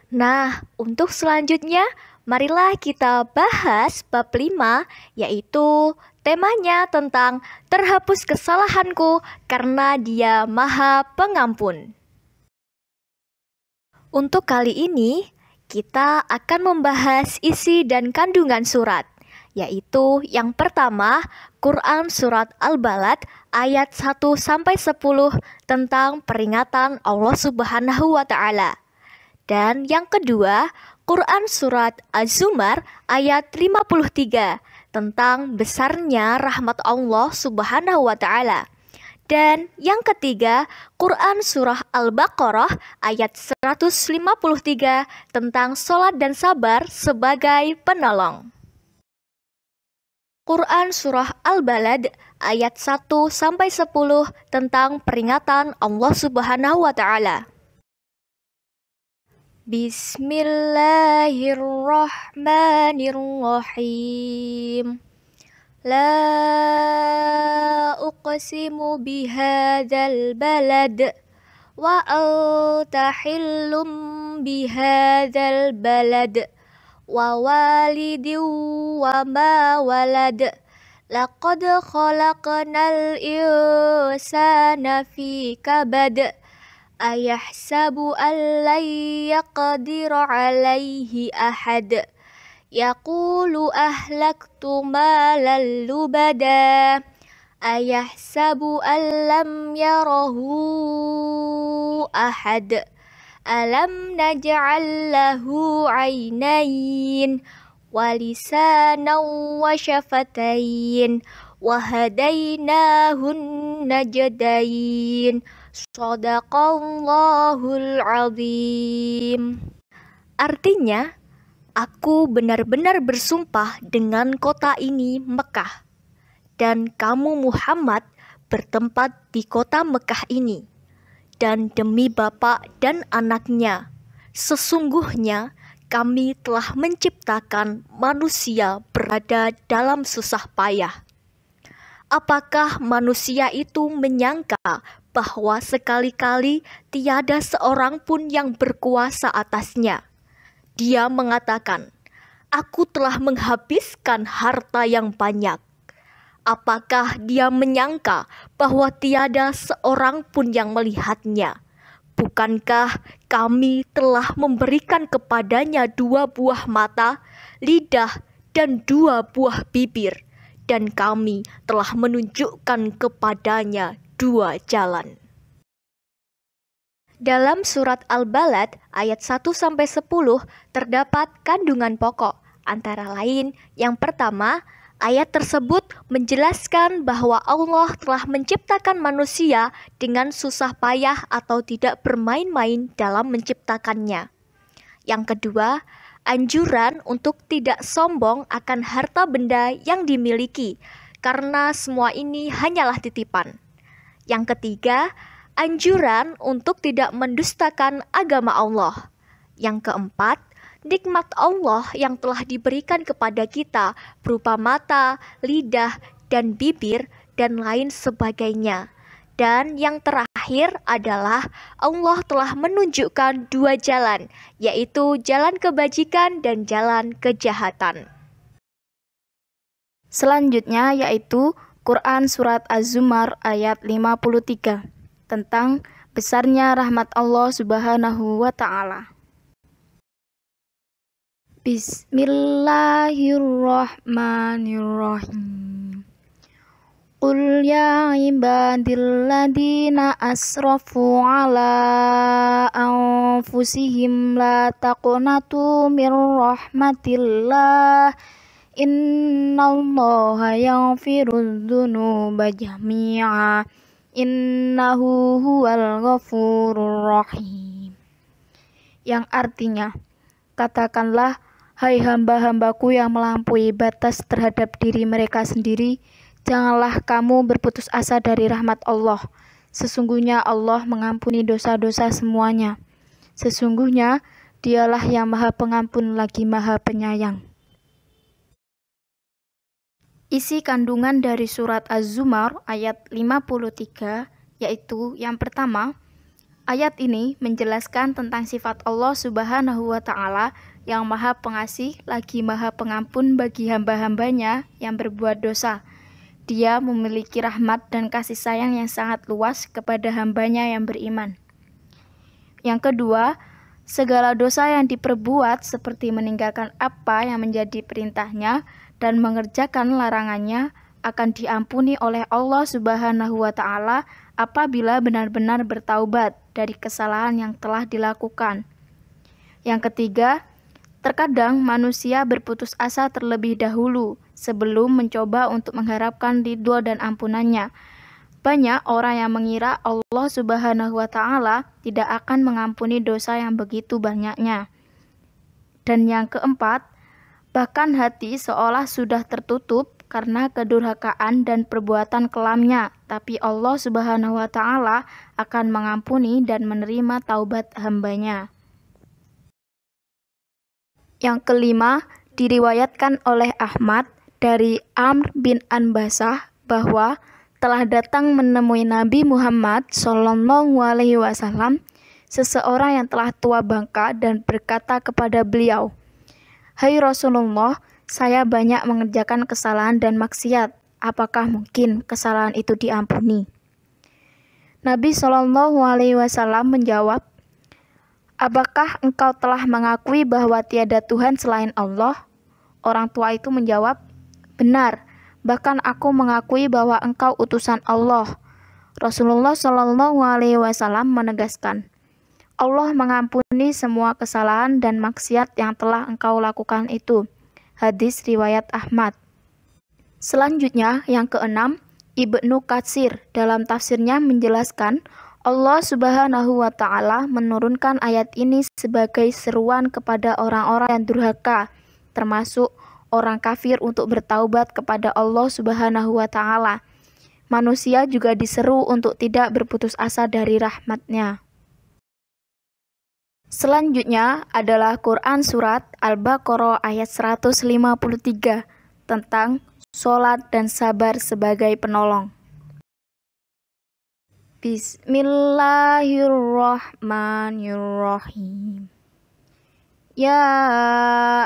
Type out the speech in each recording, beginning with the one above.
Nah, untuk selanjutnya, marilah kita bahas bab 5, yaitu temanya tentang terhapus kesalahanku karena Dia Maha Pengampun. Untuk kali ini, kita akan membahas isi dan kandungan surat, yaitu yang pertama, Quran Surat Al-Balad ayat 1-10 tentang peringatan Allah Subhanahu wa Ta'ala. Dan yang kedua, Quran Surat Az-Zumar ayat 53 tentang besarnya rahmat Allah Subhanahu wa Ta'ala. Dan yang ketiga, Quran Surah Al-Baqarah ayat 153 tentang sholat dan sabar sebagai penolong. Quran Surah Al-Balad ayat 1-10 tentang peringatan Allah Subhanahu wa Ta'ala. Bismillahirrahmanirrahim. La uqsimu bihadzal balad wa anta hillum bihadzal balad wa walidin wa ma walad laqad khalaqnal insana fi kabad ayahsabu an lan yaqdira alaihi ahad yaqulu ahlaktu malan lubada ayahsabu an lam yarahu ahad alam naj'al lahu aynayn wa lisanan wa syafatain wa hadainahun najdain Shadaqallahul azim. Artinya, aku benar-benar bersumpah dengan kota ini Mekah, dan kamu Muhammad bertempat di kota Mekah ini. Dan demi bapak dan anaknya, sesungguhnya kami telah menciptakan manusia berada dalam susah payah. Apakah manusia itu menyangka bahwa sekali-kali tiada seorang pun yang berkuasa atasnya? Dia mengatakan, aku telah menghabiskan harta yang banyak. Apakah dia menyangka bahwa tiada seorang pun yang melihatnya? Bukankah kami telah memberikan kepadanya 2 buah mata, lidah, dan 2 buah bibir, dan kami telah menunjukkan kepadanya 2 jalan. Dalam surat Al-Balad ayat 1-10 terdapat kandungan pokok, antara lain yang pertama, ayat tersebut menjelaskan bahwa Allah telah menciptakan manusia dengan susah payah atau tidak bermain-main dalam menciptakannya. Yang kedua, anjuran untuk tidak sombong akan harta benda yang dimiliki, karena semua ini hanyalah titipan. Yang ketiga, anjuran untuk tidak mendustakan agama Allah. Yang keempat, nikmat Allah yang telah diberikan kepada kita berupa mata, lidah, dan bibir, dan lain sebagainya. Dan yang terakhir adalah Allah telah menunjukkan 2 jalan, yaitu jalan kebajikan dan jalan kejahatan. Selanjutnya yaitu Quran Surat Az-Zumar ayat 53 tentang besarnya rahmat Allah Subhanahu wa Ta'ala. Bismillahirrahmanirrahim. Qul ya ibadilladzina asrafu ala anfusihim la taqnatu mir rahmatillah innallaha yaghfirudz dzunuba jami'a innahu huwal ghafurur rahim. Yang artinya, katakanlah, hai hamba-hambaku yang melampaui batas terhadap diri mereka sendiri, janganlah kamu berputus asa dari rahmat Allah. Sesungguhnya Allah mengampuni dosa-dosa semuanya. Sesungguhnya Dialah yang Maha Pengampun lagi Maha Penyayang. Isi kandungan dari surat Az-Zumar ayat 53 yaitu yang pertama, Ayat ini menjelaskan tentang sifat Allah Subhanahu wa Ta'ala yang Maha Pengasih lagi Maha Pengampun bagi hamba-hambanya yang berbuat dosa. Dia memiliki rahmat dan kasih sayang yang sangat luas kepada hambanya yang beriman. Yang kedua, segala dosa yang diperbuat seperti meninggalkan apa yang menjadi perintahnya dan mengerjakan larangannya akan diampuni oleh Allah Subhanahu wa Ta'ala apabila benar-benar bertaubat dari kesalahan yang telah dilakukan. Yang ketiga, terkadang manusia berputus asa terlebih dahulu sebelum mencoba untuk mengharapkan ridho dan ampunannya. Banyak orang yang mengira Allah Subhanahu wa Ta'ala tidak akan mengampuni dosa yang begitu banyaknya. Dan yang keempat, bahkan hati seolah sudah tertutup karena kedurhakaan dan perbuatan kelamnya, tapi Allah Subhanahu wa Ta'ala akan mengampuni dan menerima taubat hambanya. Yang kelima, diriwayatkan oleh Ahmad dari Amr bin Anbasah bahwa telah datang menemui Nabi Muhammad SAW seseorang yang telah tua bangka dan berkata kepada beliau, "Hai Rasulullah, saya banyak mengerjakan kesalahan dan maksiat. Apakah mungkin kesalahan itu diampuni?" Nabi SAW menjawab, "Apakah engkau telah mengakui bahwa tiada Tuhan selain Allah?" Orang tua itu menjawab, "Benar, bahkan aku mengakui bahwa engkau utusan Allah." Rasulullah SAW menegaskan, "Allah mengampuni semua kesalahan dan maksiat yang telah engkau lakukan itu." Hadis riwayat Ahmad. Selanjutnya, yang keenam, Ibnu Katsir dalam tafsirnya menjelaskan Allah Subhanahu wa Ta'ala menurunkan ayat ini sebagai seruan kepada orang-orang yang durhaka, termasuk orang kafir untuk bertaubat kepada Allah Subhanahu wa Ta'ala. Manusia juga diseru untuk tidak berputus asa dari rahmat-Nya. Selanjutnya adalah Quran Surat Al-Baqarah ayat 153 tentang sholat dan sabar sebagai penolong. Bismillahirrahmanirrahim. Ya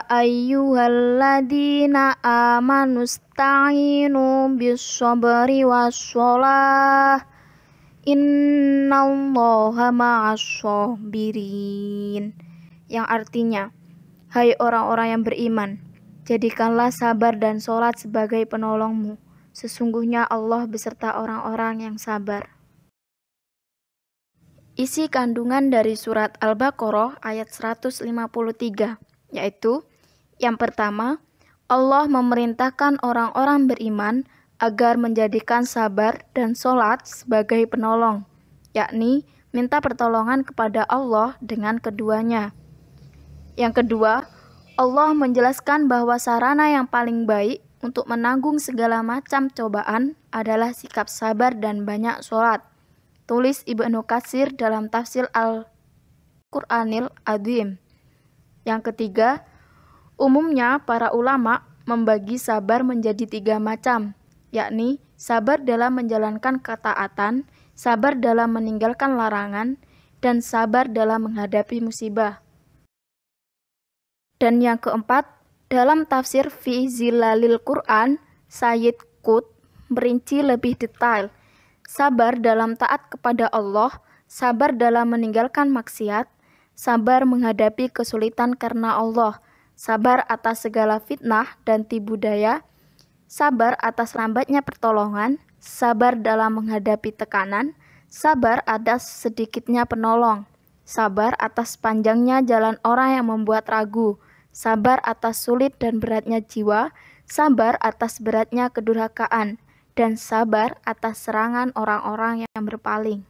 ayyuhalladzina amanu sta'inu bis-sabri was-sholah. Innallaha ma'as-sabirin, yang artinya, hai orang-orang yang beriman, jadikanlah sabar dan sholat sebagai penolongmu. Sesungguhnya Allah beserta orang-orang yang sabar. Isi kandungan dari surat Al-Baqarah ayat 153, yaitu yang pertama, Allah memerintahkan orang-orang beriman agar menjadikan sabar dan sholat sebagai penolong, yakni minta pertolongan kepada Allah dengan keduanya. Yang kedua, Allah menjelaskan bahwa sarana yang paling baik untuk menanggung segala macam cobaan adalah sikap sabar dan banyak sholat. Tulis Ibnu Katsir dalam tafsir Al-Qur'anil Azim. Yang ketiga, umumnya para ulama membagi sabar menjadi 3 macam, yakni sabar dalam menjalankan ketaatan, sabar dalam meninggalkan larangan, dan sabar dalam menghadapi musibah. Dan yang keempat, dalam tafsir Fi Zilalil Quran, Sayyid Qutb merinci lebih detail. Sabar dalam taat kepada Allah, sabar dalam meninggalkan maksiat, sabar menghadapi kesulitan karena Allah, sabar atas segala fitnah dan tipu daya, sabar atas lambatnya pertolongan, sabar dalam menghadapi tekanan, sabar atas sedikitnya penolong, sabar atas panjangnya jalan orang yang membuat ragu, sabar atas sulit dan beratnya jiwa, sabar atas beratnya kedurhakaan, dan sabar atas serangan orang-orang yang berpaling.